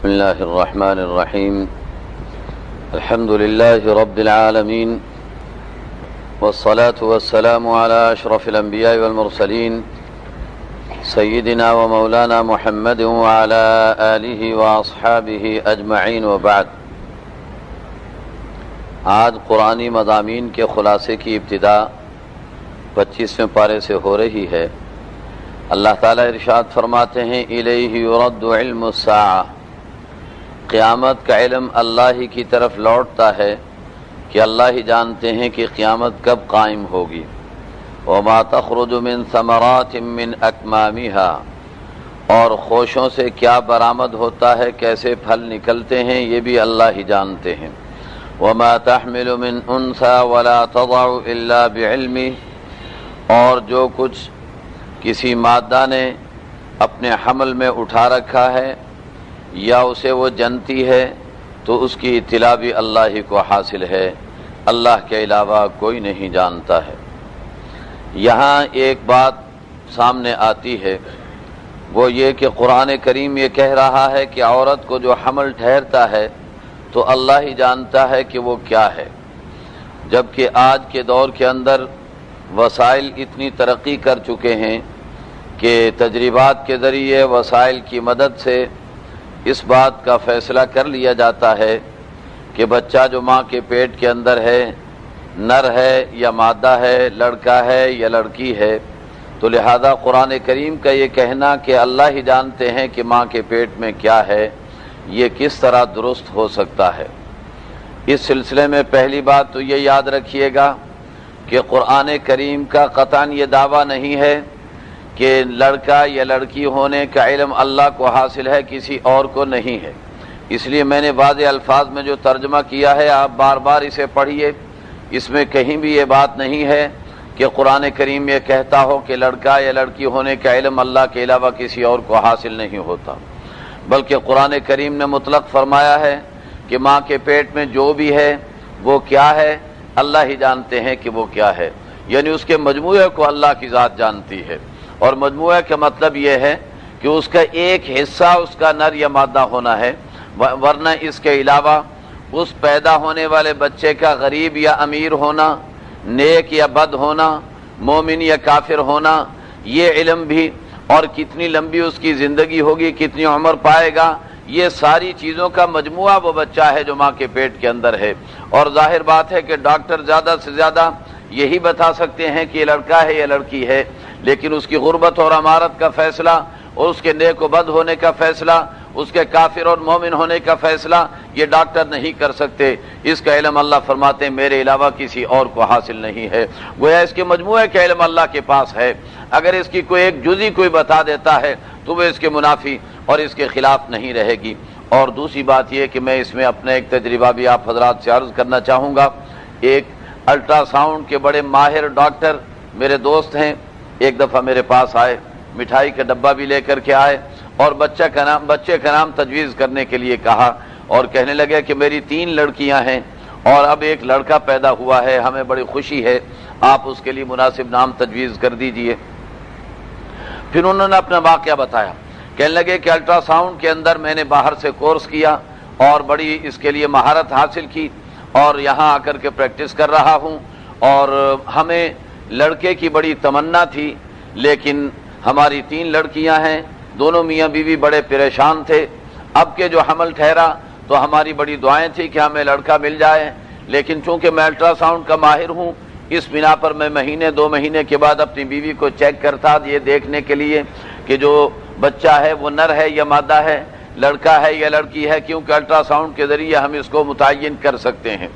بسم الله الرحمن الرحيم الحمد لله رب العالمين والصلاة والسلام على أشرف الأنبياء والمرسلين سيدنا ومولانا محمد وعلى آله وأصحابه أجمعين وبعد. آج قرآنی مضامین کے خلاصے کی ابتدا 25ویں پارے سے ہو رہی ہے. اللہ تعالیٰ ارشاد فرماتے ہیں الیہ یرد علم الساعہ، قیامت کا علم اللہ ہی کی طرف لوٹتا ہے کہ اللہ ہی جانتے ہیں کہ قیامت کب قائم ہوگی. وما تخرج من ثمرات من اکمامها، اور خوشوں سے کیا برآمد ہوتا ہے، کیسے پھل نکلتے ہیں، یہ بھی اللہ ہی جانتے ہیں. وما تحمل من انثى ولا تضع الا بعلمه، اور جو کچھ کسی مادہ نے اپنے حمل میں اٹھا رکھا ہے یا اسے وہ جنتی ہے تو اس کی اطلاع بھی اللہ ہی کو حاصل ہے، اللہ کے علاوہ کوئی نہیں جانتا ہے. یہاں ایک بات سامنے آتی ہے، وہ یہ کہ قرآن کریم یہ کہہ رہا ہے کہ عورت کو جو حمل ٹھہرتا ہے تو اللہ ہی جانتا ہے کہ وہ کیا ہے، جبکہ آج کے دور کے اندر وسائل اتنی ترقی کر چکے ہیں کہ تجربات کے ذریعے وسائل کی مدد سے اس بات کا فیصلہ کر لیا جاتا ہے کہ بچہ جو ماں کے پیٹ کے اندر ہے نر ہے یا مادہ ہے، لڑکا ہے یا لڑکی ہے. تو لہذا قرآن کریم کا یہ کہنا کہ اللہ ہی جانتے ہیں کہ ماں کے پیٹ میں کیا ہے، یہ کس طرح درست ہو سکتا ہے. اس سلسلے میں پہلی بات تو یہ یاد رکھیے گا کہ قرآن کریم کا قطعاً یہ دعویٰ نہیں ہے کہ لڑکا یا لڑکی ہونے کا علم اللہ کو حاصل ہے، کسی اور کو نہیں ہے. اس لیے میں نے واضح الفاظ میں جو ترجمہ کیا ہے آپ بار بار اسے پڑھیے. اس میں کہیں بھی یہ بات نہیں ہے کہ قرآن کریم یہ کہتا ہو کہ لڑکا یا لڑکی ہونے کا علم اللہ کے علاوہ کسی اور کو حاصل نہیں ہوتا، بلکہ قرآن کریم نے مطلق فرمایا ہے کہ ماں کے پیٹ میں جو بھی ہے وہ کیا ہے، اللہ ہی جانتے ہیں کہ وہ کیا ہے. یعنی اس کے مجموعے کو اللہ کی ذات جانتی ہے، اور مجموعہ کا مطلب یہ ہے کہ اس کا ایک حصہ اس کا نر یا مادہ ہونا ہے، ورنہ اس کے علاوہ اس پیدا ہونے والے بچے کا غریب یا امیر ہونا، نیک یا بد ہونا، مومن یا کافر ہونا، یہ علم بھی، اور کتنی لمبی اس کی زندگی ہوگی، کتنی عمر پائے گا، یہ ساری چیزوں کا مجموعہ وہ بچہ ہے جو ماں کے پیٹ کے اندر ہے. اور ظاہر بات ہے کہ ڈاکٹر زیادہ سے زیادہ یہی بتا سکتے ہیں کہ یہ لڑکا ہے یا لڑکی ہے، لیکن اس کی غربت اور امارت کا فیصلہ، اور اس کے نیک و بد ہونے کا فیصلہ، اس کے کافر اور مومن ہونے کا فیصلہ یہ ڈاکٹر نہیں کر سکتے. اس کا علم اللہ فرماتے ہیں میرے علاوہ کسی اور کو حاصل نہیں ہے. گویا اس کے مجموعے کا علم اللہ کے پاس ہے. اگر اس کی کوئی ایک جزی کوئی بتا دیتا ہے تو وہ اس کے منافی اور اس کے خلاف نہیں رہے گی. اور دوسری بات یہ کہ میں اس میں اپنا ایک تجربہ بھی آپ حضرات سے عرض کرنا چاہوں گا. ایک الٹرا ساؤنڈ کے بڑے ماہر ڈاکٹر میرے دوست ہیں، ایک دفعہ میرے پاس آئے، مٹھائی کا ڈبہ بھی لے کر کے آئے اور بچے کا نام تجویز کرنے کے لیے کہا، اور کہنے لگے کہ میری 3 لڑکیاں ہیں اور اب ایک لڑکا پیدا ہوا ہے، ہمیں بڑی خوشی ہے، آپ اس کے لیے مناسب نام تجویز کر دیجئے. پھر انہوں نے اپنا واقعہ بتایا. کہنے لگے کہ الٹرا ساؤنڈ کے اندر میں نے باہر سے کورس کیا اور بڑی اس کے لیے مہارت حاصل کی، اور یہاں آ کر کے پریکٹس کر رہا ہوں، اور ہمیں لڑکے کی بڑی تمنا تھی، لیکن ہماری 3 لڑکیاں ہیں، دونوں میاں بیوی بڑے پریشان تھے. اب کے جو حمل ٹھہرا تو ہماری بڑی دعائیں تھیں کہ ہمیں لڑکا مل جائے، لیکن چونکہ میں الٹرا ساؤنڈ کا ماہر ہوں، اس بنا پر میں مہینے 2 مہینے کے بعد اپنی بیوی کو چیک کرتا یہ دیکھنے کے لیے کہ جو بچہ ہے وہ نر ہے یا مادہ ہے، لڑکا ہے یا لڑکی ہے، کیونکہ الٹرا ساؤنڈ کے ذریعے ہم اس کو متعین کر سکتے ہیں.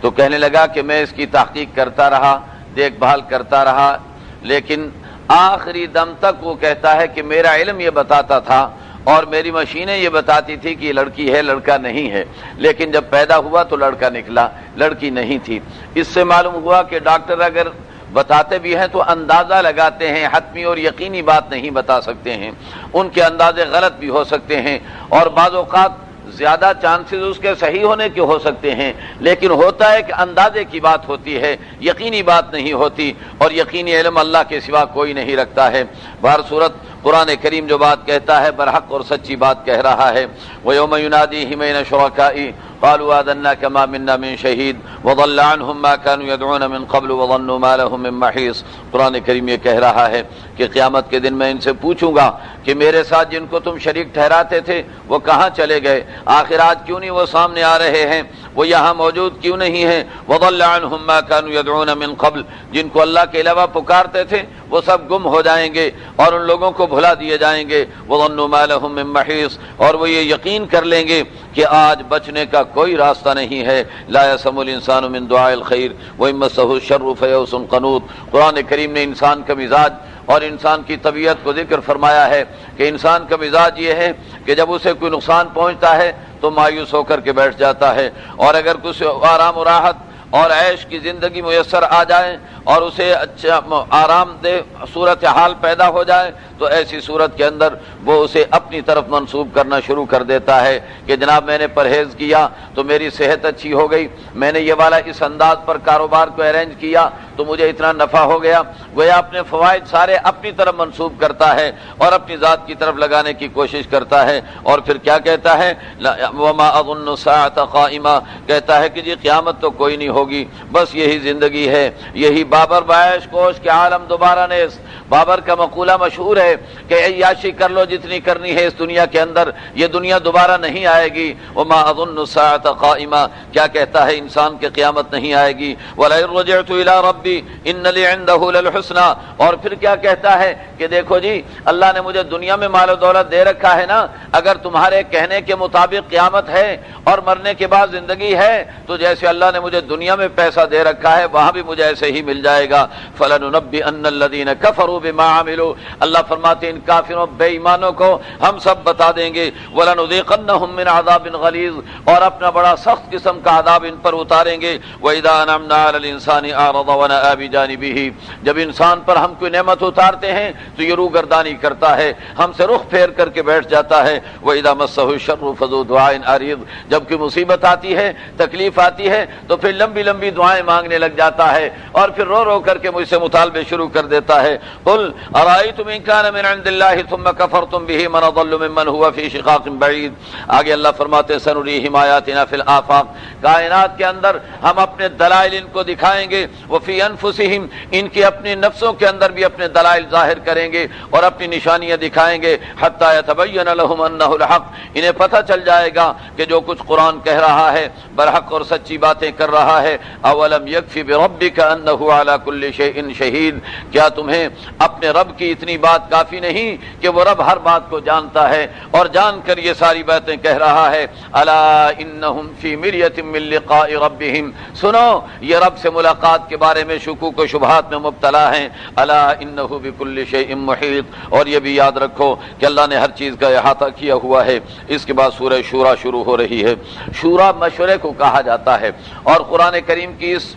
تو کہنے لگا کہ میں اس کی تحقیق کرتا رہا، دیکھ بھال کرتا رہا، لیکن آخری دم تک وہ کہتا ہے کہ میرا علم یہ بتاتا تھا اور میری مشینیں یہ بتاتی تھی کہ یہ لڑکی ہے، لڑکا نہیں ہے، لیکن جب پیدا ہوا تو لڑکا نکلا، لڑکی نہیں تھی. اس سے معلوم ہوا کہ ڈاکٹر اگر بتاتے بھی ہیں تو اندازہ لگاتے ہیں، حتمی اور یقینی بات نہیں بتا سکتے ہیں، ان کے اندازے غلط بھی ہو سکتے ہیں، اور بعض اوقات زیادہ چانسز اس کے صحیح ہونے کے ہو سکتے ہیں، لیکن ہوتا ہے کہ اندازے کی بات ہوتی ہے، یقینی بات نہیں ہوتی، اور یقینی علم اللہ کے سوا کوئی نہیں رکھتا ہے. بہر صورت قرآن کریم جو بات کہتا ہے برحق اور سچی بات کہہ رہا ہے. وَيَوْمَ يُنَادِيهِمْ أَيْنَ شُرَكَائِي قالوا آذناك ما منا من شہید وضل عنهم ما كانوا يدعون من قبل وظنوا ما لهم من محيص. قرآن کریم یہ کہہ رہا ہے کہ قیامت کے دن میں ان سے پوچھوں گا کہ میرے ساتھ جن کو تم شریک ٹھہراتے تھے وہ کہاں چلے گئے؟ آخر آج کیوں نہیں وہ سامنے آ رہے ہیں؟ وہ یہاں موجود کیوں نہیں ہیں؟ وضل عنهم ما كانوا يدعون من قبل، جن کو اللہ کے علاوہ پکارتے تھے وہ سب گم ہو جائیں گے اور ان لوگوں کو بھلا دیے جائیں گے. وظنوا ما لهم من محيص، اور وہ یہ یقین کر لیں گے کہ آج بچنے کا کوئی راستہ نہیں ہے. لا يسم الانسان من دعاء الخير وإن مسه الشر فيئوس قنوط. قرآن کریم نے انسان کا مزاج اور انسان کی طبیعت کو ذکر فرمایا ہے کہ انسان کا مزاج یہ ہے کہ جب اسے کوئی نقصان پہنچتا ہے تو مایوس ہو کر کے بیٹھ جاتا ہے، اور اگر کچھ آرام و راحت اور عیش کی زندگی میسر آ جائے اور اسے اچھا آرام دہ صورتحال پیدا ہو جائے تو ایسی صورت کے اندر وہ اسے اپنی طرف منسوب کرنا شروع کر دیتا ہے کہ جناب میں نے پرہیز کیا تو میری صحت اچھی ہو گئی، میں نے یہ والا اس انداز پر کاروبار کو ارینج کیا تو مجھے اتنا نفع ہو گیا. گویا اپنے فوائد سارے اپنی طرف منسوب کرتا ہے اور اپنی ذات کی طرف لگانے کی کوشش کرتا ہے. اور پھر کیا کہتا ہے؟ وما اظن الساعة قائمة، کہتا ہے کہ جی قیامت تو کوئی نہیں ہوگی، بس یہی زندگی ہے. یہی بابر بعیش کوش کے عالم دوبارہ نیس. بابر کا مقولہ مشہور ہے کہ عیاشی کر لو جتنی کرنی ہے اس دنیا کے اندر، یہ دنیا دوبارہ نہیں آئے گی. وما اظن الساعة قائمة، کیا کہتا ہے انسان کہ قیامت نہیں آئے گی. ولئن رجعت الى ربی ان لی عنده للحسنى، اور پھر کیا کہتا ہے کہ دیکھو جی اللہ نے مجھے دنیا میں مال و دولت دے رکھا ہے نا، اگر تمہارے کہنے کے مطابق قیامت ہے اور مرنے کے بعد زندگی ہے تو جیسے اللہ نے مجھے دنیا میں پیسہ دے رکھا ہے وہاں بھی مجھے ایسے ہی مل جائے گا. فلننبئن الذین کفروا بما عملوا، اللہ فرماتے ہیں ان کافروں بے ایمانوں کو ہم سب بتا دیں گے. ولنذیقنہم من عذاب غلیظ، اور اپنا بڑا سخت قسم کا عذاب ان پر اتاریں گے. وَإِذَا أَنْعَمْنَا عَلَى الْإِنسَانِ أَعْرَضَ وَنَأَىٰ بِجَانِبِهِ، جب انسان پر ہم کوئی نعمت اتارتے ہیں تو یہ روگردانی کرتا ہے، ہم سے رخ پھیر کر کے بیٹھ جاتا ہے. وَإِذَا مَسَّهُ الشَّرُّ فَذُو دُعَاءٍ عَرِيضٍ، جب کوئی مصیبت آتی ہے تکلیف آتی ہے تو پھر لمبی لمبی دعائیں مانگنے لگ جاتا ہے اور پھر رو رو کر کے مجھ سے مطالبے شروع کر دیتا ہے. قل ارائیتم ان کان من عند اللہ ثم کفرتم به من اضل ممن هو فی شقاق بعید. آگے اللہ فرماتے ہیں سنریہم آیاتنا فی الآفاق، کائنات کے اندر ہم اپنے دلائل ان کو دکھائیں گے. وفی انفسہم، ان کی اپنے نفسوں کے اندر بھی اپنے دلائل ظاہر کریں گے اور اپنی نشانیاں دکھائیں گے. حتی یتبین لهم انہ الحق، انہیں پتہ چل جائے گا کہ جو کچھ قرآن کہہ رہا ہے برحق اور سچی باتیں کر رہا ہے. اولم یکفی بربک انہ علی کل شیء شہید، کیا تمہیں اپنے رب کی اتنی بات کافی نہیں کہ وہ رب ہر بات کو جانتا ہے اور جان کر یہ ساری باتیں کہہ رہا ہے. الا انہم فی مریۃ من لقاء ربہم، سنو یہ رب سے ملاقات کے بارے میں شکوک و شبہات میں مبتلا ہیں. الا انہ بکل شیء محیط، اور یہ بھی یاد رکھو کہ اللہ نے ہر چیز کا احاطہ کیا ہوا ہے. اس کے بعد سورہ شورا شروع ہو رہی ہے. شورا مشورے کو کہا جاتا ہے، اور قرآن کریم کی اس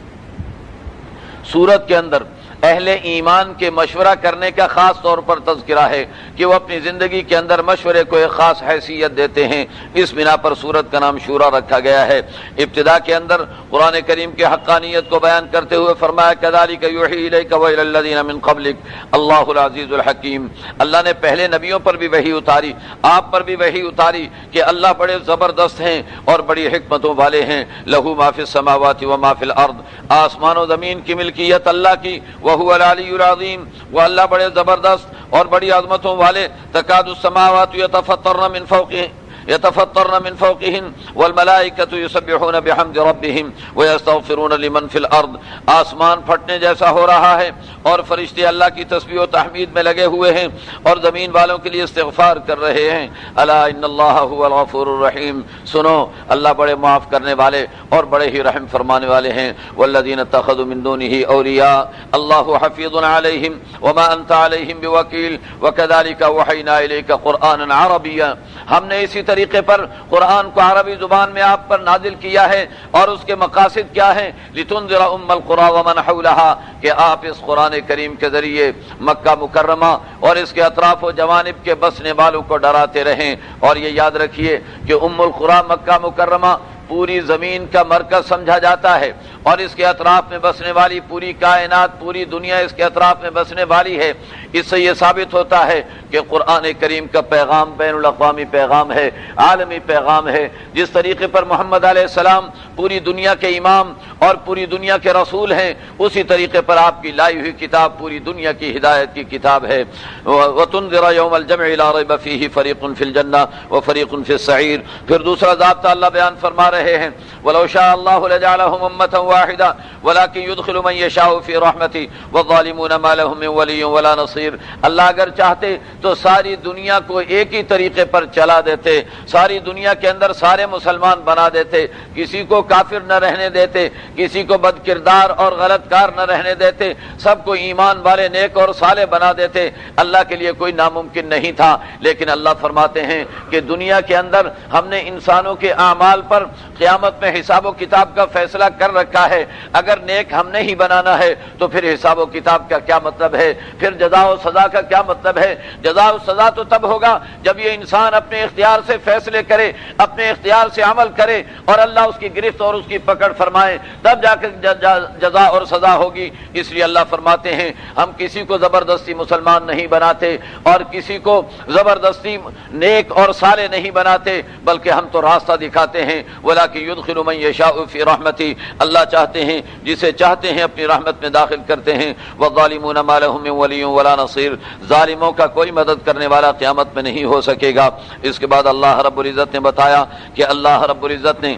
سورت کے اندر اہل ایمان کے مشورہ کرنے کا خاص طور پر تذکرہ ہے کہ وہ اپنی زندگی کے اندر مشورے کو ایک خاص حیثیت دیتے ہیں. اس بنا پر سورت کا نام شورا رکھا گیا ہے. ابتدا کے اندر قرآن کریم کے حقانیت کو بیان کرتے ہوئے فرمایا کذالک یوحی الیک وإلی الذین من قبلک اللہ العزیز الحکیم. اللہ نے پہلے نبیوں پر بھی وحی اتاری، آپ پر بھی وحی اتاری کہ اللہ بڑے زبردست ہیں اور بڑی حکمتوں والے ہیں. لہ ما فی السماوات و ما فی الارض، آسمان و زمین کی ملکیت اللہ کی. وَهُوَ الْعَلِيُّ الْعَظِيمُ، وہ اللہ بڑے زبردست اور بڑی عظمتوں والے. تَكَادُ السَّمَاوَاتُ يتفطرن من فوقهن والملائکۃ یسبحون بحمد ربهم ویستغفرون لمن فی الارض، آسمان پھٹنے جیسا ہو رہا ہے اور فرشتے اللہ کی تسبیح و تحمید میں لگے ہوئے ہیں اور زمین والوں کے لیے استغفار کر رہے ہیں. الا ان اللہ هو الغفور الرحیم، سنو اللہ بڑے معاف کرنے والے اور بڑے ہی رحم فرمانے والے ہیں. والذین اتخذوا من دونه اولیاء اللہ حفیظ علیہم وما انت علیہم بوکیل وکذلک اوحینا الیک قرآنا عربیا، ہم نے اسی طریقے پر قرآن کو عربی زبان میں آپ پر نازل کیا ہے اور اس کے مقاصد کیا ہیں؟ لتنذر ام القری ومن حولها، کہ آپ اس قرآن کریم کے ذریعے مکہ مکرمہ اور اس کے اطراف و جوانب کے بسنے والوں کو ڈراتے رہیں. اور یہ یاد رکھیے کہ ام القری مکہ مکرمہ پوری زمین کا مرکز سمجھا جاتا ہے اور اس کے اطراف میں بسنے والی پوری کائنات، پوری دنیا اس کے اطراف میں بسنے والی ہے۔ اس سے یہ ثابت ہوتا ہے کہ قرآن کریم کا پیغام بین الاقوامی پیغام ہے، عالمی پیغام ہے۔ جس طریقے پر محمد علیہ السلام پوری دنیا کے امام اور پوری دنیا کے رسول ہیں، اسی طریقے پر آپ کی لائی ہوئی کتاب پوری دنیا کی ہدایت کی کتاب ہے۔ وَتُنذِرَ يَوْمَ الْجَمْعِ لَا رَيْبَ فِيهِ فَرِيقٌ فِي الْجَنَّةِ وَفَرِيقٌ فِي السَّعِيرِ۔ پھر دوسرا ضابطہ اللہ بیان فرما رہے ہیں، وَلَوْ شَاءَ اللَّهُ لَجَعَلَهُمْ أُمَّةً وَاحِدَةً وَلَكِنْ يُدْخِلُ مَن يَشَاءُ فِي رَحْمَتِهِ وَالظَّالِمُونَ مَا لَهُم مِّن وَلِيٍّ وَلَا نَصِيرٍ۔ اللہ اگر چاہتے تو ساری دنیا کو ایک ہی طریقے پر چلا دیتے، ساری دنیا کے اندر سارے مسلمان بنا دیتے، کسی کو کافر نہ رہنے دیتے، کسی کو بد کردار اور غلط کار نہ رہنے دیتے، سب کو ایمان والے نیک اور صالح بنا دیتے۔ اللہ کے لیے کوئی ناممکن نہیں تھا، لیکن اللہ فرماتے ہیں کہ دنیا کے اندر ہم نے انسانوں کے اعمال پر قیامت میں حساب و کتاب کا فیصلہ کر رکھا ہے۔ اگر نیک ہم نے ہی بنانا ہے تو پھر حساب و کتاب کا کیا مطلب ہے، پھر جزا و سزا کا کیا مطلب ہے؟ جزا و سزا تو تب ہوگا جب یہ انسان اپنے اختیار سے فیصلے کرے، اپنے اختیار سے عمل کرے اور اللہ اس کی گرفت اور اس کی پکڑ فرمائے، تب جا کر جزا اور سزا ہوگی۔ اس لیے اللہ فرماتے ہیں ہم کسی کو زبردستی مسلمان نہیں بناتے اور کسی کو زبردستی نیک اور صالح نہیں بناتے، بلکہ ہم تو راستہ دکھاتے ہیں۔ وَلَكِنْ يُدْخِلُ مَن يَشَاءُ فِي رَحْمَتِهِ، اللہ چاہتے ہیں جسے چاہتے ہیں اپنی رحمت میں داخل کرتے ہیں۔ وَالظَّالِمُونَ مَا لَهُم مِّن وَلِيٍّ وَلَا نَصِيرٍ، ظالموں کا کوئی مدد کرنے والا قیامت میں نہیں ہو سکے گا۔ اس کے بعد اللہ رب العزت نے بتایا کہ اللہ رب العزت نے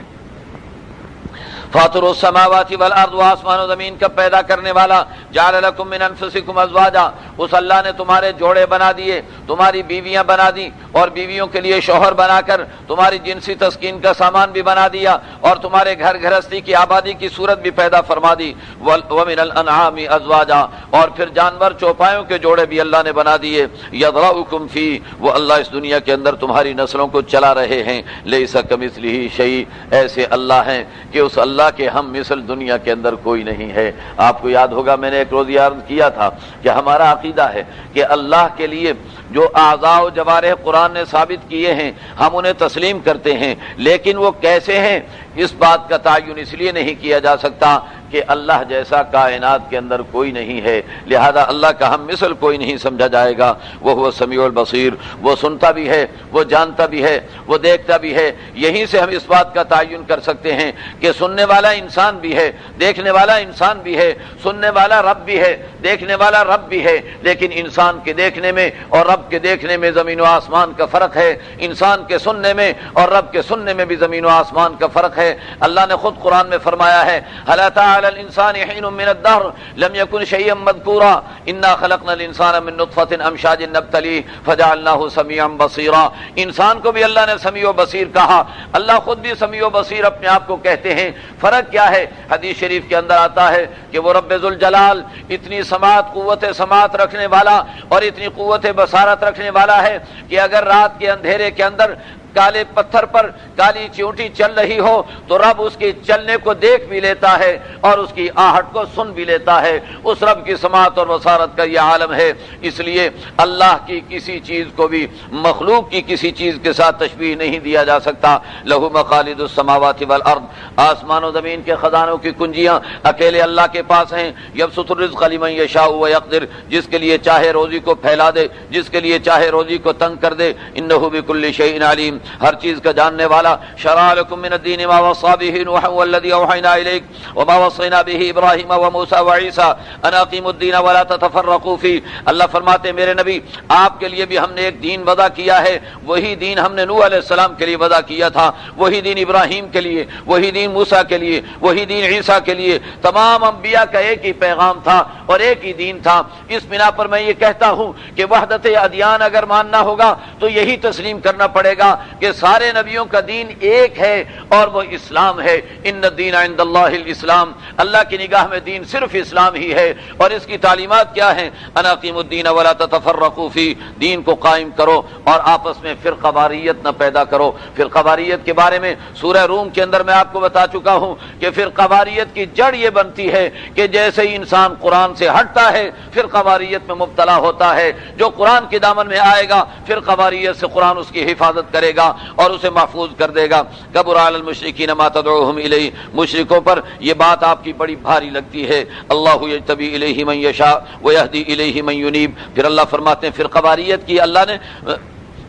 فاطر السماوات والارض، آسمان و زمین کا پیدا کرنے والا، جعل لکم من انفسکم ازواجا، اس اللہ نے تمہارے جوڑے بنا دیے، تمہاری بیویاں بنا دی اور بیویوں کے لیے شوہر بنا کر تمہاری جنسی تسکین کا سامان بھی بنا دیا اور تمہارے گھر گھرستی کی آبادی کی صورت بھی پیدا فرما دی۔ ومن الانعام ازواجا، اور پھر جانور چوپایوں کے جوڑے بھی اللہ نے بنا دیے۔ یذرؤکم فی، وہ اللہ اس دنیا کے اندر تمہاری نسلوں کو چلا رہے ہیں۔ لیس کمثلہ شیء، ایسے اللہ ہیں کہ اس اللہ کے ہم مثل دنیا کے اندر کوئی نہیں ہے۔ آپ کو یاد ہوگا میں نے ایک روز عرض کیا تھا کہ ہمارا عقیدہ ہے کہ اللہ کے لیے جو اعضاء و جوارح قرآن نے ثابت کیے ہیں ہم انہیں تسلیم کرتے ہیں، لیکن وہ کیسے ہیں اس بات کا تعین اس لیے نہیں کیا جا سکتا کہ اللہ جیسا کائنات کے اندر کوئی نہیں ہے، لہذا اللہ کا ہم مثل کوئی نہیں سمجھا جائے گا۔ وہ سمیع البصیر، وہ سنتا بھی ہے، وہ جانتا بھی ہے، وہ دیکھتا بھی ہے۔ یہیں سے ہم اس بات کا تعین کر سکتے ہیں کہ سننے والا انسان بھی ہے، دیکھنے والا انسان بھی ہے، سننے والا رب بھی ہے، دیکھنے والا رب بھی ہے، لیکن انسان کے دیکھنے میں اور رب کے دیکھنے میں زمین و آسمان کا فرق ہے، انسان کے سننے میں اور رب کے سننے میں بھی زمین و آسمان کا فرق ہے۔ اللہ نے خود قرآن میں فرمایا ہے هل أتى على الإنسان حين من الدهر لم يكن شيئا مذكورا إنا خلقنا الإنسان من نطفة أمشاج نبتليه فجعلناه سميعا بصيرا۔ انسان کو بھی اللہ نے سمیع و بصیر کہا، اللہ خود بھی سمیع و بصیر اپنے آپ کو کہتے ہیں۔ فرق کیا ہے؟ حدیث شریف کے اندر آتا ہے کہ وہ رب ذوالجلال اتنی سماعت، قوت سماعت رکھنے والا اور اتنی قوت بصارت رکھنے والا ہے کہ اگر رات کے اندھیرے کے اندر کالے پتھر پر کالی چیونٹی چل رہی ہو تو رب اس کے چلنے کو دیکھ بھی لیتا ہے اور اس کی آہٹ کو سن بھی لیتا ہے۔ اس رب کی سماعت اور بصارت کا یہ عالم ہے۔ اس لیے اللہ کی کسی چیز کو بھی مخلوق کی کسی چیز کے ساتھ تشبیہ نہیں دیا جا سکتا۔ لہو مقالید السماوات والارض، آسمان و زمین کے خزانوں کی کنجیاں اکیلے اللہ کے پاس ہیں۔ یبسط الرزق لمن یشاء ویقدر، جس کے لیے چاہے روزی کو پھیلا دے، جس کے لیے چاہے روزی کو تنگ کر دے۔ انہ بکل شیء علیم، ہر چیز کا جاننے والا۔ شرع لکم من الدین ما وصى به نوحا والذی اوحینا الیک وما وصینا به ابراہیم وموسیٰ وعیسیٰ ان اقیموا الدین ولا تتفرقوا فیہ۔ اللہ فرماتے میرے نبی آپ کے لیے بھی ہم نے ایک دین وضع کیا ہے، وہی دین ہم نے نوح علیہ السلام کے لیے وضع کیا تھا، وہی دین ابراہیم کے لیے، وہی دین موسیٰ کے لیے، وہی دین عیسیٰ کے لیے۔ تمام انبیاء کا ایک ہی پیغام تھا اور ایک ہی دین تھا۔ اس بنا پر میں یہ کہتا ہوں کہ وحدت ادیان اگر ماننا ہوگا تو یہی تسلیم کرنا پڑے گا کہ سارے نبیوں کا دین ایک ہے اور وہ اسلام ہے۔ ان الدین عند اللہ الاسلام، اللہ کی نگاہ میں دین صرف اسلام ہی ہے۔ اور اس کی تعلیمات کیا ہیں؟ ان اقیموا الدین ولا تتفرقوا فیہ، دین کو قائم کرو اور آپس میں فرقہ واریت نہ پیدا کرو۔ فرقہ واریت کے بارے میں سورہ روم کے اندر میں آپ کو بتا چکا ہوں کہ فرقہ واریت کی جڑ یہ بنتی ہے کہ جیسے ہی انسان قرآن سے ہٹتا ہے فرقہ واریت میں مبتلا ہوتا ہے۔ جو قرآن کے دامن میں آئے گا فرقہ واریت سے قرآن اس کی حفاظت کرے گا۔ گا اور اسے محفوظ کر دے گا۔ کبر علی المشرکین ما تدعوہم الیہ، مشرکوں پر یہ بات آپ کی بڑی بھاری لگتی ہے۔ اللہ یجتبی الیہ من یشاء ویہدی الیہ من ینیب، پھر اللہ فرماتے ہیں فرقہ واریت کی اللہ نے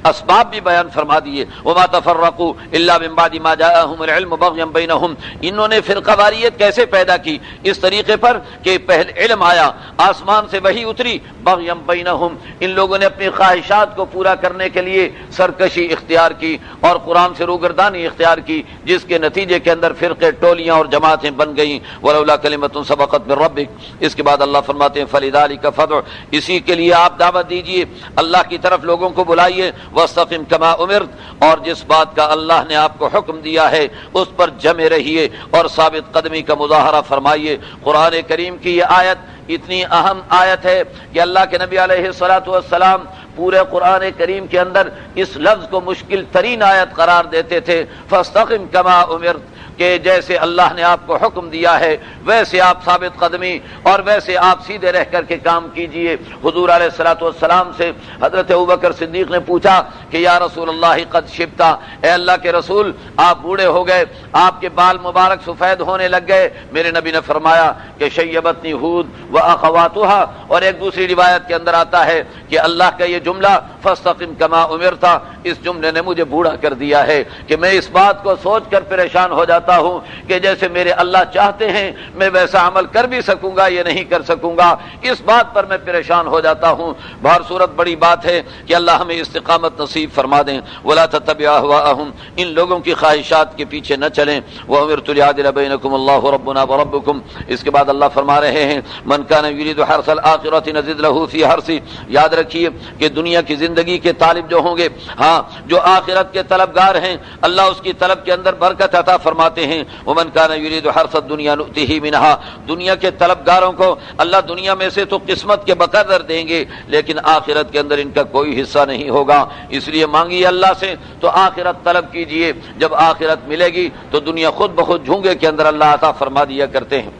اسباب بھی بیان فرما دیے۔ وما تفرقوا الا من بعد ما جاءهم العلم بغيا بينهم، انہوں نے فرقہ واریت کیسے پیدا کی؟ اس طریقے پر کہ پہلے علم آیا، آسمان سے وحی اتری، بغيا بينهم، ان لوگوں نے اپنی خواہشات کو پورا کرنے کے لیے سرکشی اختیار کی اور قرآن سے روگردانی اختیار کی، جس کے نتیجے کے اندر فرقے، ٹولیاں اور جماعتیں بن گئیں۔ ولولا کلمۃ سبقت من ربک، اس کے بعد اللہ فرماتے ہیں فلذلک فادع، اسی کے لیے آپ دعوت دیجئے، اللہ کی طرف لوگوں کو بلائیے، واستقم کما امرت، اور جس بات کا اللہ نے آپ کو حکم دیا ہے اس پر جمے رہیے اور ثابت قدمی کا مظاہرہ فرمائیے۔ قرآن کریم کی یہ آیت اتنی اہم آیت ہے کہ اللہ کے نبی علیہ الصلوۃ والسلام پورے قرآن کریم کے اندر اس لفظ کو مشکل ترین آیت قرار دیتے تھے، فاستقم کما امرت، کہ جیسے اللہ نے آپ کو حکم دیا ہے ویسے آپ ثابت قدمی اور ویسے آپ سیدھے رہ کر کے کام کیجئے۔ حضور علیہ الصلوۃ والسلام سے حضرت ابوبکر صدیق نے پوچھا کہ یا رسول اللہ قد شبتا، اے اللہ کے رسول آپ بوڑھے ہو گئے، آپ کے بال مبارک سفید ہونے لگ گئے۔ میرے نبی نے فرمایا کہ شیبتنی ہود و اخواتها، اور ایک دوسری روایت کے اندر آتا ہے کہ اللہ کا یہ جملہ فاستقم کما امرتا، اس جملے نے مجھے بوڑھا کر دیا ہے کہ میں اس بات کو سوچ کر پریشان ہو جاتا ہوں کہ جیسے میرے اللہ چاہتے ہیں میں ویسا عمل کر بھی سکوں گا یا نہیں کر سکوں گا، اس بات پر میں پریشان ہو جاتا ہوں۔ بہر صورت بڑی بات ہے کہ اللہ ہمیں استقامت نصیب فرما دیں۔ ولا تتبع اهواءهم، ان لوگوں کی خواہشات کے پیچھے نہ چلیں۔ وامرت ليعدل بينكم الله ربنا وربكم، اس کے بعد اللہ فرما رہے ہیں من كان يريد حرث الاخرة نزد له في حرثه، یاد رکھیے کہ دنیا کی زندگی کے طالب جو ہوں گے، ہاں جو آخرت کے طلبگار ہیں، اللہ اس کی طلب کے اندر برکت عطا فرماتے ہیں۔ ومن كان يريد حرث الدنيا نؤته منها، دنیا کے طلبگاروں کو اللہ دنیا میں سے تو قسمت کے بقدر دیں گے لیکن آخرت کے اندر ان کا کوئی حصہ نہیں ہوگا، اس لیے مانگیے اللہ سے تو آخرت طلب کیجئے، جب آخرت ملے گی تو دنیا خود بخود جھونگے کے اندر اللہ عطا فرما دیا کرتے ہیں۔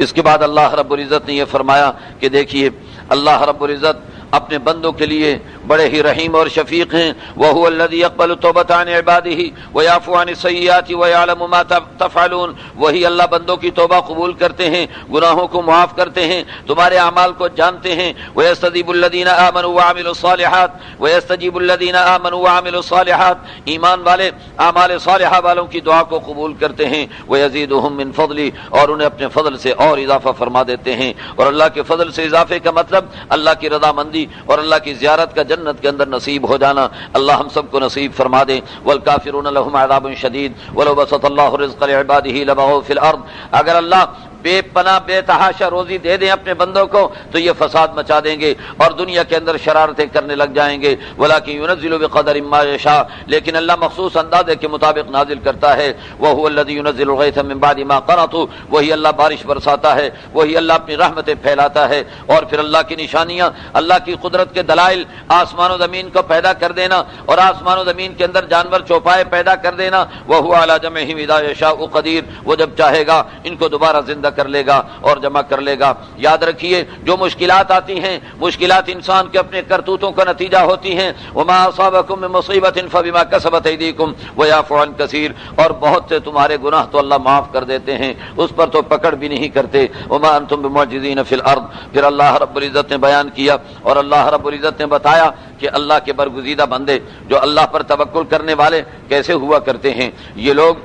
اس کے بعد اللہ رب العزت نے یہ فرمایا کہ دیکھیے اللہ رب العزت اپنے بندوں کے لیے بڑے ہی رحیم اور شفیق ہیں۔ وَهُوَ الَّذِي يَقْبَلُ التَّوْبَةَ عَنْ عِبَادِهِ وَيَعْفُو عَنِ السَّيِّئَاتِ وَيَعْلَمُ مَا تَفْعَلُونَ، وہی اللہ بندوں کی توبہ قبول کرتے ہیں، گناہوں کو معاف کرتے ہیں، تمہارے اعمال کو جانتے ہیں۔ وَيَسْتَجِيبُ الَّذِينَ آمَنُوا وَعَمِلُوا الصَّالِحَاتِ وَيَسْتَجِيبُ الَّذِينَ آمَنُوا وَعَمِلُوا الصَّالِحَاتِ، ایمان والے اعمال صالحہ والوں کی دعا کو قبول کرتے ہیں۔ وَيَزِيدُهُم مِّن فَضْلِهِ، اور انہیں اپنے فضل سے اور اضافہ فرما دیتے ہیں۔ اور اللہ کے فضل سے اضافے کا مطلب اللہ کی رضامندی اور اللہ کی زیارت کا جنت کے اندر نصیب ہو جانا، اللہ ہم سب کو نصیب فرما دے۔ والکافرون لهم عذاب شدید ولو بسط اللہ الرزق لعباده لبغوا فی الارض، اگر اللہ بے پناہ بے تحاشا روزی دے دیں اپنے بندوں کو تو یہ فساد مچا دیں گے اور دنیا کے اندر شرارتیں کرنے لگ جائیں گے۔ ولکن ينزل بقدر ما یشاء، لیکن اللہ مخصوص اندازے کے مطابق نازل کرتا ہے۔ وهو الذي ينزل الغيث من بعد ما قنطوا، وہی اللہ بارش برساتا ہے، وہی اللہ اپنی رحمتیں پھیلاتا ہے۔ اور پھر اللہ کی نشانیاں، اللہ کی قدرت کے دلائل، آسمان و زمین کو پیدا کر دینا اور آسمان و زمین کے اندر جانور چوپائے پیدا کر دینا۔ وهو على جمعهم اذا يشاء قدیر، وہ جب چاہے گا ان کو دوبارہ زندہ کر لے گا اور جمع کر لے گا۔ یاد رکھیے جو مشکلات آتی ہیں، مشکلات انسان کے اپنے کرتوتوں کا نتیجہ ہوتی ہیں۔ وما اصابکم من مصیبۃ فبما کسبت ایدیکم ویعفو عن کثیر، اور بہت سے تمہارے گناہ تو اللہ معاف کر دیتے ہیں، اس پر تو پکڑ بھی نہیں کرتے۔ وما انتم بمعجزین فی الارض، پھر اللہ رب العزت نے بیان کیا اور اللہ رب العزت نے بتایا کہ اللہ کے برگزیدہ بندے جو اللہ پر توکل کرنے والے کیسے ہوا کرتے ہیں۔ یہ لوگ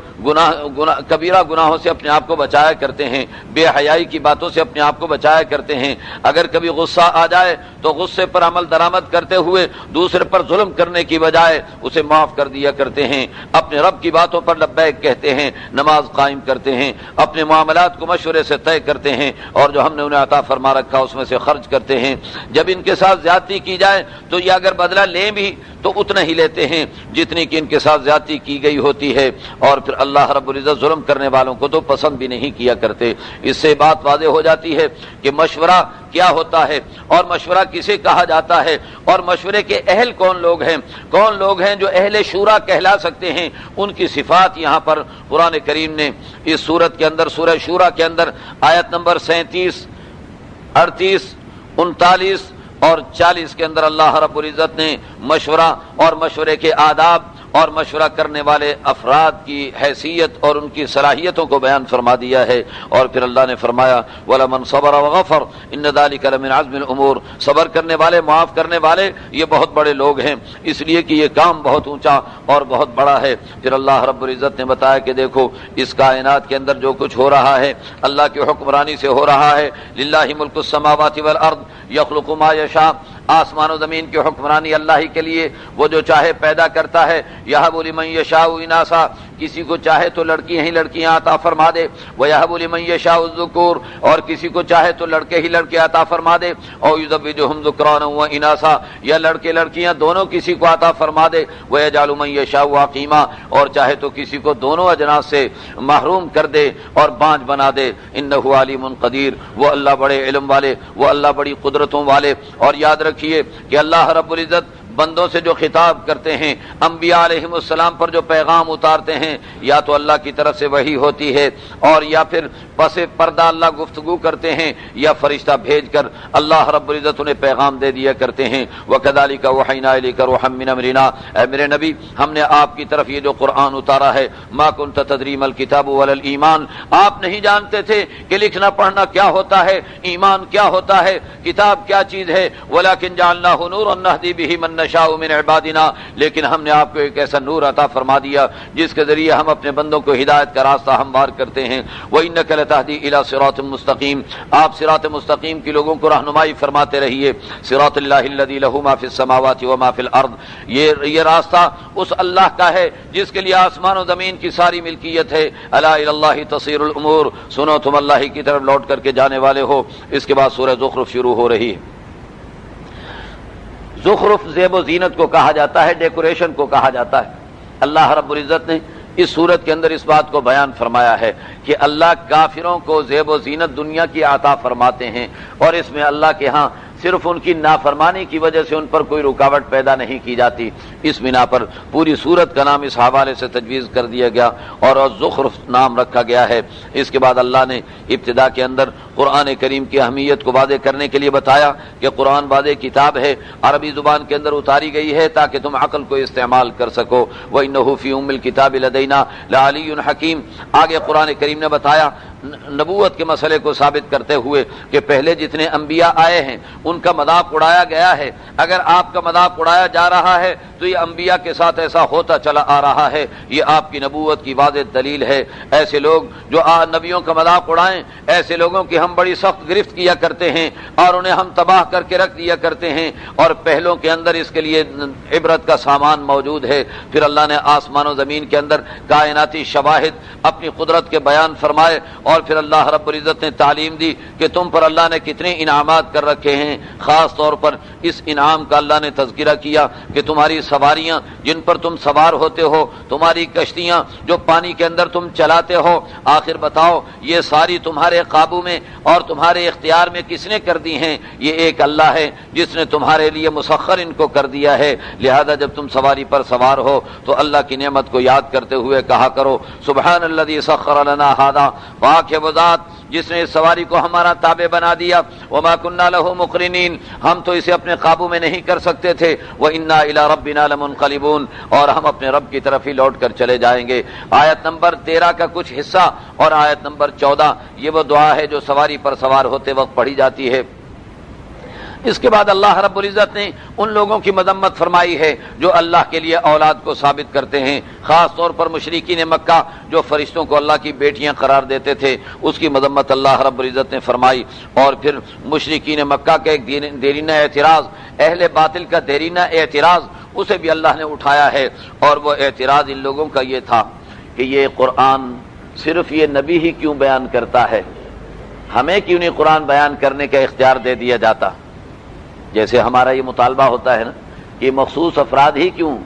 کبیرہ گناہوں سے اپنے آپ کو بچایا کرتے ہیں، بے حیائی کی باتوں سے اپنے آپ کو بچایا کرتے ہیں۔ اگر کبھی غصہ آ جائے تو غصے پر عمل درآمد کرتے ہوئے دوسرے پر ظلم کرنے کی بجائے اسے معاف کر دیا کرتے ہیں، اپنے رب کی باتوں پر لبیک کہتے ہیں، نماز قائم کرتے ہیں، اپنے معاملات کو مشورے سے طے کرتے ہیں اور جو ہم نے انہیں عطا فرما رکھا اس میں سے خرچ کرتے ہیں۔ جب ان کے ساتھ زیادتی کی جائے تو یہ اگر بدلہ لیں بھی تو اتنا ہی لیتے ہیں جتنی کہ ان کے ساتھ زیادتی کی گئی ہوتی ہے، اور پھر اللہ رب العزت ظلم کرنے والوں کو تو پسند بھی نہیں کیا کرتے۔ اس سے بات واضح ہو جاتی ہے کہ مشورہ کیا ہوتا ہے اور مشورہ کسے کہا جاتا ہے اور مشورے کے اہل کون لوگ ہیں، کون لوگ ہیں جو اہل شورا کہلا سکتے ہیں۔ ان کی صفات یہاں پر قرآن کریم نے اس سورت کے اندر، سورہ شورا کے اندر آیت نمبر 37، 38، 39 اور 40 کے اندر اللہ رب العزت نے مشورہ اور مشورے کے آداب اور مشورہ کرنے والے افراد کی حیثیت اور ان کی صلاحیتوں کو بیان فرما دیا ہے۔ اور پھر اللہ نے فرمایا وَلَمَنْ صَبَرَ وَغَفَرَ إِنَّ ذَلِكَ لَمِنْ عَزْمِ الْأُمُورِ، صبر کرنے والے، معاف کرنے والے، یہ بہت بڑے لوگ ہیں، اس لیے کہ یہ کام بہت اونچا اور بہت بڑا ہے۔ پھر اللہ رب العزت نے بتایا کہ دیکھو اس کائنات کے اندر جو کچھ ہو رہا ہے اللہ کی حکمرانی سے ہو رہا ہے۔ للہ ملک السماوات والارض یخلق ما یشاء، آسمان و زمین کی حکمرانی اللہ ہی کے لیے، وہ جو چاہے پیدا کرتا ہے۔ یہب لمن یشاء اناسا، کسی کو چاہے تو لڑکیاں ہی لڑکیاں عطا فرما دے، ویہب لمن یشاء الذکور، اور کسی کو چاہے تو لڑکے ہی لڑکے عطا فرما دے، او یزوجہم ذکرانا و اناسا، یا لڑکے لڑکیاں دونوں کسی کو عطا فرما دے، ویجعل من یشاء عقیما، اور چاہے تو کسی کو دونوں اجناس سے محروم کر دے اور بانج بنا دے۔ انہ علیم قدیر، وہ اللہ بڑے علم والے، وہ اللہ بڑی قدرتوں والے۔ اور یاد رکھیے کہ اللہ رب العزت بندوں سے جو خطاب کرتے ہیں، انبیاء علیہم السلام پر جو پیغام اتارتے ہیں، یا تو اللہ کی طرف سے وحی ہوتی ہے، اور یا پھر پس پردہ اللہ گفتگو کرتے ہیں، یا فرشتہ بھیج کر اللہ رب العزت انہیں پیغام دے دیا کرتے ہیں۔ وَكَذَلِكَ وَحَيْنَا إِلَيْكَ رُوحًا مِّنْ أَمْرِنَا، اے میرے نبی ہم نے آپ کی طرف یہ جو قرآن اتارا ہے، مَا كُنْتَ تَدْرِي مَا الْكِتَابُ وَلَا الْإِيمَانُ، آپ نہیں جانتے تھے کہ لکھنا پڑھنا کیا ہوتا ہے، ایمان کیا ہوتا ہے، کتاب کیا چیز ہے، وَلَكِنْ جَعَلْنَاهُ نُورًا نَهْدِي بِهِ مَن نَّشَاءُ مِنْ عِبَادِنَا، لیکن ہم نے آپ کو ایک ایسا نور عطا فرما دیا جس کے ذریعے ہم اپنے بندوں کو ہدایت کا راستہ ہموار کرتے ہیں۔ وَإِنَّكَ لَتَهْدِي إِلَى صِرَاطٍ مستقیم، آپ صراط مستقیم کی لوگوں کو رہنمائی فرماتے رہیے۔ صراط اللہ الذی لہ ما فی السماوات وما فی الارض، یہ راستہ اس اللہ کا ہے جس کے لیے آسمان و زمین کی ساری ملکیت ہے۔ الا الی اللہ تصیر الامور، سنو تم اللہ ہی کی طرف لوٹ کر کے جانے والے ہو۔ اس کے بعد سورہ زخرف شروع ہو رہی ہے۔ زخرف زیب و زینت کو کہا جاتا ہے، ڈیکوریشن کو کہا جاتا ہے۔ اللہ رب العزت نے اس صورت کے اندر اس بات کو بیان فرمایا ہے کہ اللہ کافروں کو زیب و زینت دنیا کی عطا فرماتے ہیں، اور اس میں اللہ کے ہاں صرف ان کی نافرمانی کی وجہ سے ان پر کوئی رکاوٹ پیدا نہیں کی جاتی۔ اس بنا پر پوری سورت کا نام اس حوالے سے تجویز کر دیا گیا اور زخرف نام رکھا گیا ہے۔ اس کے بعد اللہ نے ابتدا کے اندر قرآن کریم کی اہمیت کو واضح کرنے کے لیے بتایا کہ قرآن واضح کتاب ہے، عربی زبان کے اندر اتاری گئی ہے تاکہ تم عقل کو استعمال کر سکو۔ وَإِنَّهُ فِي أُمِّ الْكِتَابِ لَدَيْنَا لَعَلِيٌّ حَكِيمٌ، آگے قرآن کریم نے بتایا نبوت کے مسئلے کو ثابت کرتے ہوئے کہ پہلے جتنے انبیاء آئے ہیں ان کا مذاق اڑایا گیا ہے، اگر آپ کا مذاق اڑایا جا رہا ہے تو یہ انبیاء کے ساتھ ایسا ہوتا چلا آ رہا ہے، یہ آپ کی نبوت کی واضح دلیل ہے۔ ایسے لوگ جو نبیوں کا مذاق اڑائیں، ایسے لوگوں کی ہم بڑی سخت گرفت کیا کرتے ہیں اور انہیں ہم تباہ کر کے رکھ دیا کرتے ہیں، اور پہلوں کے اندر اس کے لیے عبرت کا سامان موجود ہے۔ پھر اللہ نے آسمان و زمین کے اندر کائناتی شواہد اپنی قدرت کے بیان فرمائے، اور پھر اللہ رب العزت نے تعلیم دی کہ تم پر اللہ نے کتنے انعامات کر رکھے ہیں۔ خاص طور پر اس انعام کا اللہ نے تذکرہ کیا کہ تمہاری سواریاں جن پر تم سوار ہوتے ہو، تمہاری کشتیاں جو پانی کے اندر تم چلاتے ہو، آخر بتاؤ یہ ساری تمہارے قابو میں اور تمہارے اختیار میں کس نے کر دی ہیں؟ یہ ایک اللہ ہے جس نے تمہارے لیے مسخر ان کو کر دیا ہے۔ لہذا جب تم سواری پر سوار ہو تو اللہ کی نعمت کو یاد کرتے ہوئے کہا کرو سبحان الذی سخر لنا ھذا، پاک ہے وہ ذات جس نے اس سواری کو ہمارا تابع بنا دیا۔ وما كنا له مقرنین، ہم تو اسے اپنے قابو میں نہیں کر سکتے تھے۔ وإنا إلى ربنا لمنقلبون، اور ہم اپنے رب کی طرف ہی لوٹ کر چلے جائیں گے۔ آیت نمبر 13 کا کچھ حصہ اور آیت نمبر 14 یہ وہ دعا ہے جو سواری پر سوار ہوتے وقت پڑھی جاتی ہے۔ اس کے بعد اللہ رب العزت نے ان لوگوں کی مذمت فرمائی ہے جو اللہ کے لیے اولاد کو ثابت کرتے ہیں، خاص طور پر مشرکین مکہ جو فرشتوں کو اللہ کی بیٹیاں قرار دیتے تھے، اس کی مذمت اللہ رب العزت نے فرمائی۔ اور پھر مشرکین مکہ کا ایک دیرینہ اعتراض، اہل باطل کا دیرینہ اعتراض، اسے بھی اللہ نے اٹھایا ہے، اور وہ اعتراض ان لوگوں کا یہ تھا کہ یہ قرآن صرف یہ نبی ہی کیوں بیان کرتا ہے، ہمیں کیوں نہیں قرآن بیان کرنے کا اختیار دے دیا جاتا؟ جیسے ہمارا یہ مطالبہ ہوتا ہے نا کہ مخصوص افراد ہی کیوں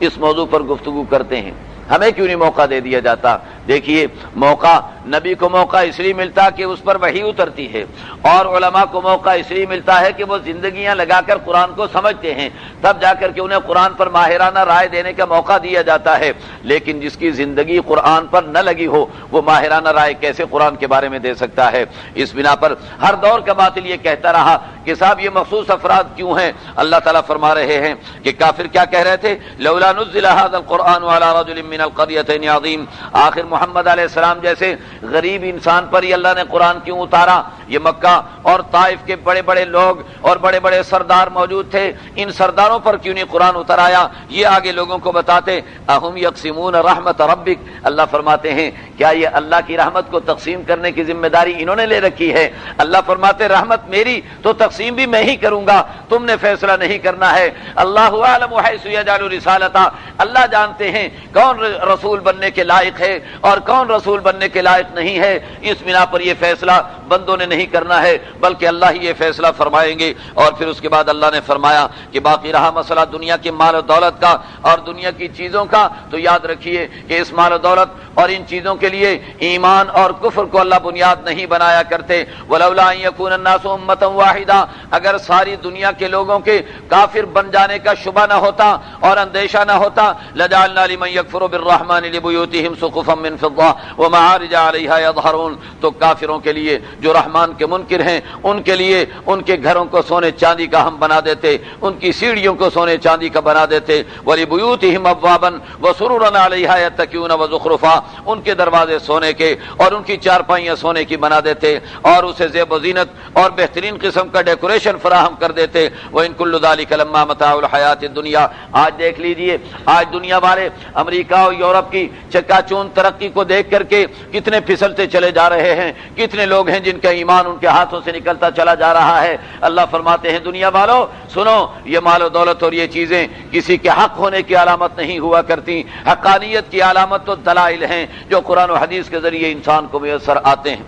اس موضوع پر گفتگو کرتے ہیں، ہمیں کیوں نہیں موقع دے دیا جاتا؟ دیکھیے موقع نبی کو موقع اس لیے ملتا کہ اس پر وحی اترتی ہے، اور علماء کو موقع اس لیے ملتا ہے کہ وہ زندگیاں لگا کر قرآن کو سمجھتے ہیں، تب جا کر کے انہیں قرآن پر ماہرانہ رائے دینے کا موقع دیا جاتا ہے۔ لیکن جس کی زندگی قرآن پر نہ لگی ہو وہ ماہرانہ رائے کیسے قرآن کے بارے میں دے سکتا ہے؟ اس بنا پر ہر دور کا باطل یہ کہتا رہا کہ صاحب یہ مخصوص افراد کیوں ہیں؟ اللہ تعالیٰ فرما رہے ہیں کہ کافر کیا کہہ رہے تھے؟ لولا نزل هذا القرآن على رجل من القريتين عظيم، آخر محمد علیہ السلام جیسے غریب انسان پر ہی اللہ نے قرآن کیوں اتارا؟ یہ مکہ اور طائف کے بڑے بڑے لوگ اور بڑے بڑے سردار موجود تھے، ان سرداروں پر کیوں نہیں قرآن اتر آیا؟ یہ آگے لوگوں کو بتاتے۔ اہم یقسمون رحمت ربک، اللہ فرماتے ہیں کیا یہ اللہ کی رحمت کو تقسیم کرنے کی ذمہ داری انہوں نے لے رکھی ہے؟ اللہ فرماتے رحمت میری تو تقسیم بھی میں ہی کروں گا، تم نے فیصلہ نہیں کرنا ہے۔ اللہ اعلم حیث یجعل رسالتہ، اللہ جانتے ہیں کون رسول بننے کے لائق ہے اور کون رسول بننے کے لائق نہیں ہے، اس بنا پر یہ فیصلہ بندوں نے نہیں کرنا ہے بلکہ اللہ ہی یہ فیصلہ فرمائیں گے۔ اور پھر اس کے بعد اللہ نے فرمایا کہ باقی رہا مسئلہ دنیا کے مال و دولت کا اور دنیا کی چیزوں کا، تو یاد رکھیے کہ اس مال و دولت اور ان چیزوں کے لیے ایمان اور کفر کو اللہ بنیاد نہیں بنایا کرتے۔ ولولا ان یکون الناس امۃ واحدہ، اگر ساری دنیا کے لوگوں کے کافر بن جانے کا شبہ نہ ہوتا اور اندیشہ نہ ہوتا، لجعلنا لمن یکفر بالرحمن لبیوتہم سقفا من فضہ ومعارج علیہا یظہرون، تو کافروں کے لیے جو رحمان کے منکر ہیں ان کے لیے ان کے گھروں کو سونے چاندی کا ہم بنا دیتے، ان کی سیڑھیوں کو سونے چاندی کا بنا دیتے۔ ولبیوتہم ابوابا وسررا علیہا یتکئون وزخرفا، ان کے دروازے سونے کے اور ان کی چارپائیاں سونے کی بنا دیتے اور اسے زیب و زینت اور بہترین قسم کا ڈیکوریشن فراہم کر دیتے۔ وَإِن كُلُّ ذَلِكَ لَمَّا مَتَاعُ الْحَيَاةِ الدُّنْيَا، آج دیکھ لیجئے آج دنیا والے امریکہ اور یورپ کی چکا چون ترقی کو دیکھ کر کے کتنے پھسلتے چلے جا رہے ہیں، کتنے لوگ ہیں جن کا ایمان ان کے ہاتھوں سے نکلتا چلا جا رہا ہے۔ اللہ فرماتے ہیں دنیا والو سنو، یہ مال و دولت اور یہ چیزیں کسی کے حق ہونے کی علامت نہیں ہوا کرتی، حقانیت کی علامت تو دلائل ہیں جو قرآن و حدیث کے ذریعے انسان کو میسر آتے ہیں۔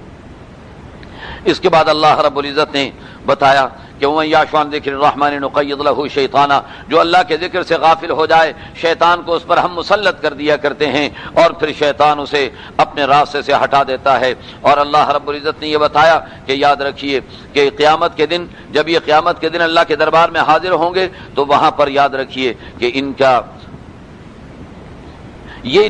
اس کے بعد اللہ رب العزت نے بتایا کہ وَمَن يَعْشُ عَن ذِكْرِ الرَّحْمَنِ نُقَيِّضْ لَهُ شَيْطَانًا، جو اللہ کے ذکر سے غافل ہو جائے شیطان کو اس پر ہم مسلط کر دیا کرتے ہیں اور پھر شیطان اسے اپنے راستے سے ہٹا دیتا ہے۔ اور اللہ رب العزت نے یہ بتایا کہ یاد رکھیے کہ قیامت کے دن، جب یہ قیامت کے دن اللہ کے دربار میں حاضر ہوں گے تو وہاں پر یاد رکھیے کہ ان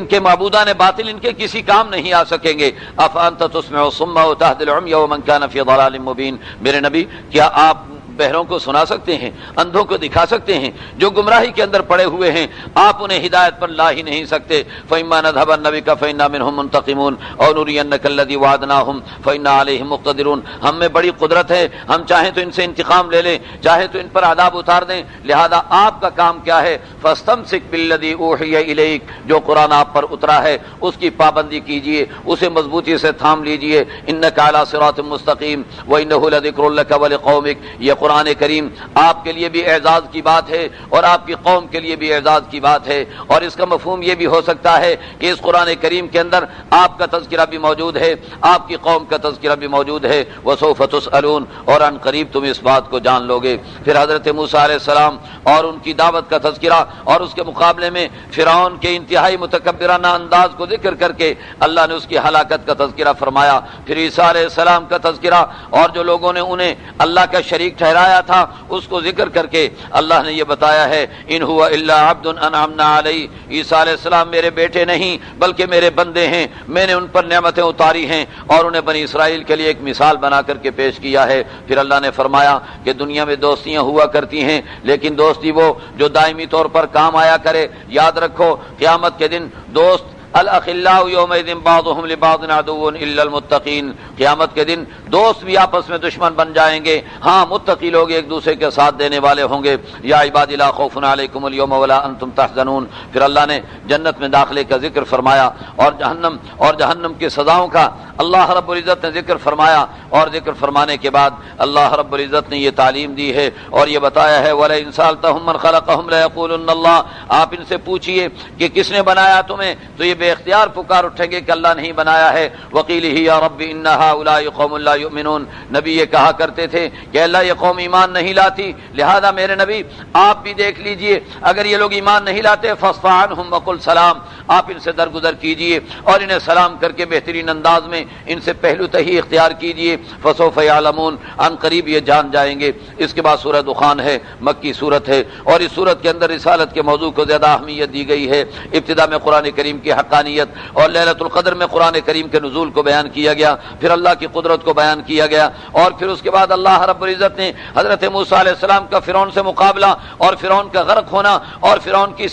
کے معبودان باطل ان کے کسی کام نہیں آ سکیں گے۔ افانت تسمع الصم وتهدي العمي ومن كان في ضلال مبين، میرے نبی کیا آپ بہروں کو سنا سکتے ہیں، اندھوں کو دکھا سکتے ہیں؟ جو گمراہی کے اندر پڑے ہوئے ہیں آپ انہیں ہدایت پر لا ہی نہیں سکتے۔ فَإِمَّا نَذْهَبَنَّ بِكَ فَإِنَّا مِنْهُمْ مُنْتَقِمُونَ أَوْ نُرِيَنَّكَ الَّذِي وَعَدْنَاهُمْ فَإِنَّا عَلَيْهِمْ مُقْتَدِرُونَ، ہم میں بڑی قدرت ہے، ہم چاہیں تو ان سے انتقام لے لیں، چاہے تو ان پر عذاب اتار دیں، لہذا آپ کا کام کیا ہے؟ فَاسْتَمْسِكْ بِالَّذِي أُوحِيَ إِلَيْكَ، جو قرآن آپ پر اترا ہے اس کی پابندی کیجئے، اسے مضبوطی سے تھام لیجئے۔ إِنَّكَ عَلَى صِرَاطٍ مُسْتَقِيمٍ وَإِنَّهُ لَذِكْرٌ لَكَ وَلِقَوْمِكَ، یہ قرآن کریم آپ کے لیے بھی اعزاز کی بات ہے اور آپ کی قوم کے لیے بھی اعزاز کی بات ہے۔ اور اس کا مفہوم یہ بھی ہو سکتا ہے کہ اس قرآن کریم کے اندر آپ کا تذکرہ بھی موجود ہے، آپ کی قوم کا تذکرہ بھی موجود ہے۔ وَسَوْفَ تُسْأَلُونَ، اور ان قریب تم اس بات کو جان لوگے۔ پھر حضرت موسیٰ علیہ السلام اور ان کی دعوت کا تذکرہ اور اس کے مقابلے میں فرعون کے انتہائی متکبرانہ انداز کو ذکر کر کے اللہ نے اس کی ہلاکت کا تذکرہ فرمایا۔ پھر عیسیٰ علیہ السلام کا تذکرہ اور جو لوگوں نے انہیں اللہ کا شریک ٹھہرایا تھا اس کو ذکر کر کے اللہ نے یہ بتایا ہے ان هو الا عبد انعمنا علیہ، عیسیٰ علیہ السلام میرے بیٹے نہیں بلکہ میرے بندے ہیں، میں نے ان پر نعمتیں اتاری ہیں اور انہیں بنی اسرائیل کے لیے ایک مثال بنا کر کے پیش کیا ہے۔ پھر اللہ نے فرمایا کہ دنیا میں دوستیاں ہوا کرتی ہیں لیکن دوستی وہ جو دائمی طور پر کام آیا کرے۔ یاد رکھو قیامت کے دن دوست الاخلاء یومئذ بعضهم لبعض عدو الا المتقین، قیامت کے دن دوست بھی آپس میں دشمن بن جائیں گے، ہاں متقی لوگ ایک دوسرے کے ساتھ دینے والے ہوں گے۔ یا عباد لا خوف علیکم اليوم ولا انتم تحزنون، پھر اللہ نے جنت میں داخلے کا ذکر فرمایا اور جہنم کی سزاؤں کا اللہ رب العزت نے ذکر فرمایا، اور ذکر فرمانے کے بعد اللہ رب العزت نے یہ تعلیم دی ہے اور یہ بتایا ہے وَلَئِن سَأَلْتَهُم مَّن خَلَقَهُمْ لَيَقُولُنَّ اللَّهُ، آپ ان سے پوچھئے کہ کس نے بنایا تمہیں تو یہ بے اختیار پکار اٹھیں گے کہ اللہ نہیں بنایا ہے. وقیلہ یا رب ان ہؤلاء قوم لا یؤمنون. نبی یہ کہا کرتے تھے کہ اللہ یہ قوم ایمان نہیں لاتی، لہذا میرے نبی آپ بھی دیکھ لیجئے اگر یہ لوگ ایمان نہیں لاتے فاصفح عنہم وقل سلام، آپ ان سے درگزر کیجئے اور انہیں سلام کر کے بہترین انداز میں ان سے پہلو تہی اختیار کیجئے. فسوف یعلمون، ان قریب یہ جان جائیں گے. اس کے بعد سورہ دخان ہے، مکی سورت ہے، اور اس سورت کے اندر رسالت کے موضوع کو زیادہ اہمیت دی گئی ہے. ابتدا میں قرآن کریم کی حقانیت اور لیلۃ القدر میں قرآن کریم کے نزول کو بیان کیا گیا، پھر اللہ کی قدرت کو بیان کیا گیا، اور پھر اس کے بعد اللہ رب العزت نے حضرت موسیٰ علیہ السلام کا فرعون سے مقابلہ اور فرعون کا غرق ہونا اور فرعون کی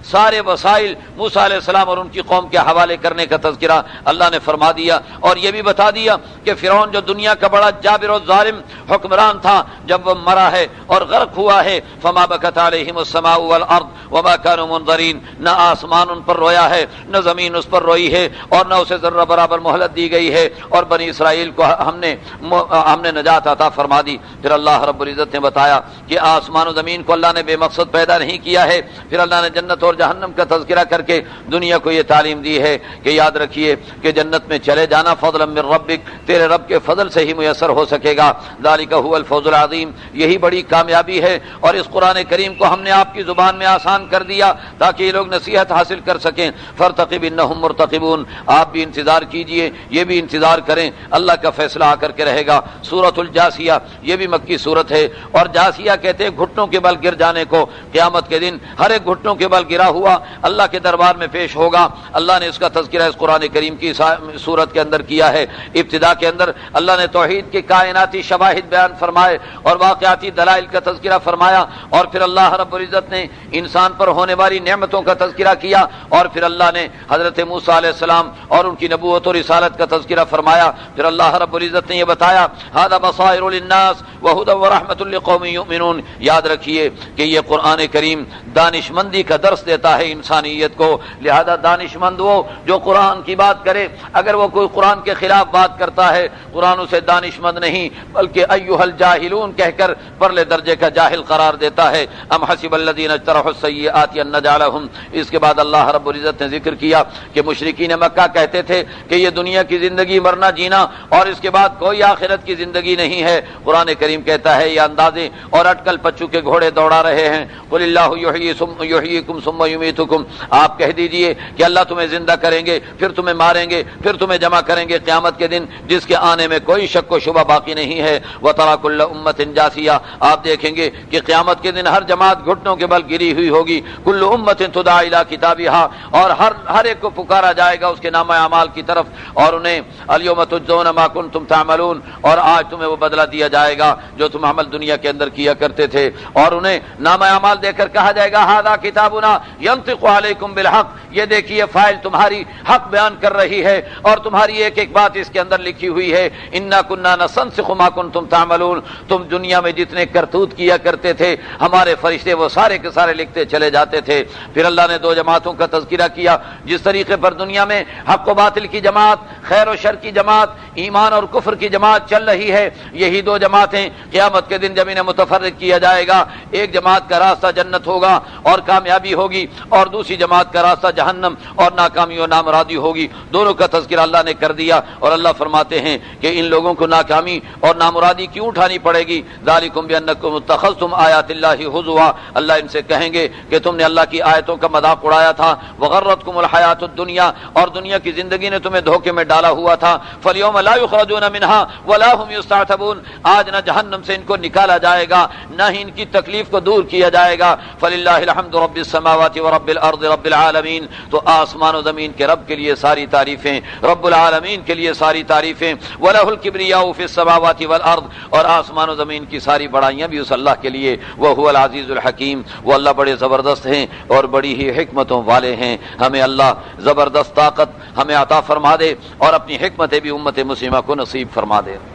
سارے وسائل موسیٰ علیہ السلام اور ان کی قوم کے حوالے کرنے کا تذکرہ اللہ نے فرما دیا، اور یہ بھی بتا دیا کہ فرعون جو دنیا کا بڑا جابر و ظالم حکمران تھا جب وہ مرا ہے اور غرق ہوا ہے، فما بکت علیہم السماء والارض وما كانوا منظرین، نہ آسمان ان پر رویا ہے نہ زمین اس پر روئی ہے اور نہ اسے ذرہ برابر مہلت دی گئی ہے، اور بنی اسرائیل کو ہم نے نجات عطا فرما دی. پھر اللہ رب العزت نے بتایا کہ آسمان و زمین کو اللہ نے بے مقصد پیدا نہیں کیا ہے. پھر اللہ نے جنت اور جہنم کا تذکرہ کر کے دنیا کو یہ تعلیم دی ہے کہ یاد رکھیے کہ جنت میں چلے جانا فضلا من ربک، تیرے رب کے فضل سے ہی میسر ہو سکے گا. ذالک هو الفوز العظیم، یہی بڑی کامیابی ہے. اور اس قرآن کریم کو ہم نے آپ کی زبان میں آسان کر دیا تاکہ یہ لوگ نصیحت حاصل کر سکیں. فارتقب انہم مرتقبون، آپ بھی انتظار کیجئے، یہ بھی انتظار کریں، اللہ کا فیصلہ آ کر کے رہے گا. سورۃ الجاسیہ یہ بھی مکی سورت ہے، اور جاسیہ کہتے ہیں گھٹنوں کے بل گر جانے کو. قیامت کے دن ہر ایک گھٹنوں کے بل گرا ہوا اللہ کے دربار میں پیش ہوگا. اللہ نے اس کا تذکرہ اس قرآن کریم کی سورت کے اندر کیا ہے. ابتدا کے اندر اللہ نے توحید کے کائناتی شواہد بیان فرمائے اور واقعاتی دلائل کا تذکرہ فرمایا، اور پھر اللہ رب العزت نے انسان پر ہونے والی نعمتوں کا تذکرہ کیا، اور پھر اللہ نے حضرت موسیٰ علیہ السلام اور ان کی نبوت اور رسالت کا تذکرہ فرمایا. پھر اللہ رب العزت نے یہ بتایا ھذا بصائر للناس وہدی ورحمۃ لقوم یؤمنون. یاد رکھیے کہ یہ قرآن کریم دانش مندی کا درس دیتا ہے انسانیت کو. لہذا دانش مند وہ جو قرآن کی بات کرے، اگر وہ کوئی قرآن کے خلاف بات کرتا ہے قرآن اسے دانش مند نہیں بلکہ ایھا الجاہلون کہہ کر پرلے درجے کا جاہل قرار دیتا ہے. ام حسب الذین اجترحوا السیئات ان نجعلهم. اس کے بعد اللہ رب العزت نے ذکر کیا کہ مشرکین مکہ کہتے تھے کہ یہ دنیا کی زندگی مرنا جینا اور اس کے بعد کوئی آخرت کی زندگی نہیں ہے. قرآن کریم کہتا ہے یہ اندازے اور اٹکل پچو کے گھوڑے دوڑا رہے ہیں. قل اللہ یحییکم ثم یمیتکم، آپ کہہ دیجئے کہ اللہ تمہیں زندہ کریں گے پھر تمہیں ماریں گے پھر تمہیں جمع کریں گے قیامت کے دن جس کے آنے میں کوئی شک و شبہ باقی نہیں ہے. وتری کل امۃ جاسیہ، آپ دیکھیں گے کہ قیامت کے دن ہر جماعت گھٹنوں کے بل گری ہوئی ہوگی. کل امۃ تدعی الی کتابھا، اور ہر ایک کو پکارا جائے گا اس کے نامہ اعمال کی طرف، اور انہیں الیوم تجزون ما کنتم تعملون، اور آج تمہیں وہ بدلہ دیا جائے گا جو تم عمل دنیا کے اندر کیا کرتے تھے. اور انہیں نامہ اعمال دے کر کہا جائے گا ھذا کتابنا ینطق علیکم بالحق، یہ دیکھیے فائل تمہاری حق بیان کر رہی ہے اور تمہاری ایک ایک بات اس کے اندر لکھی ہوئی ہے. انا کنا نستنسخ ما کنتم تعملون، تم دنیا میں جتنے کرتوت کیا کرتے تھے ہمارے فرشتے وہ سارے کے سارے لکھتے چلے جاتے تھے. پھر اللہ نے دو جماعتوں کا تذکرہ کیا. جس طریقے پر دنیا میں حق و باطل کی جماعت، خیر و شر کی جماعت، ایمان اور کفر کی جماعت چل رہی ہے، یہی دو جماعتیں قیامت کے دن جب انہیں متفرق کیا جائے گا، ایک جماعت کا راستہ جنت ہوگا اور کامیابی ہوگی، اور دوسری جماعت کا راستہ جہنم اور ناکامی و نامرادی ہوگی. دونوں کا تذکرہ اللہ نے کر دیا، اور اللہ فرماتے ہیں کہ ان لوگوں کو ناکامی اور نامرادی کیوں اٹھانی پڑے گی؟ ذالکم بانکم اتخذتم آیات اللہ ہزوا، اللہ ان سے کہیں گے کہ تم نے اللہ کی آیتوں کا مذاق اڑایا تھا. وغرتکم الحیات الدنیا، اور دنیا کی زندگی نے تمہیں دھوکے میں ڈالا ہوا تھا. فالیوم لا یخرجون منها ولا هم یستعتبون، آج نہ جہنم سے ان کو نکالا جائے گا نہ ہی ان کی تکلیف کو دور کیا جائے گا. فللہ الحمد رب السماوات ورب الارض رب العالمین، تو آسمان و زمین کے رب کے لیے ساری تعریفیں، رب العالمین کے لیے ساری تعریفیں. وَلَهُ الْكِبْرِيَاءُ فِي السَّمَاوَاتِ وَالْأَرْضِ، اور آسمان و زمین کی ساری بڑائیاں بھی اس اللہ کے لیے. وَهُوَ الْعَزِيزُ الْحَكِيمُ، وہ اللہ بڑے زبردست ہیں اور بڑی ہی حکمتوں والے ہیں. ہمیں اللہ زبردست طاقت ہمیں عطا فرما دے اور اپنی حکمتیں بھی امت مسلمہ کو نصیب فرما دے.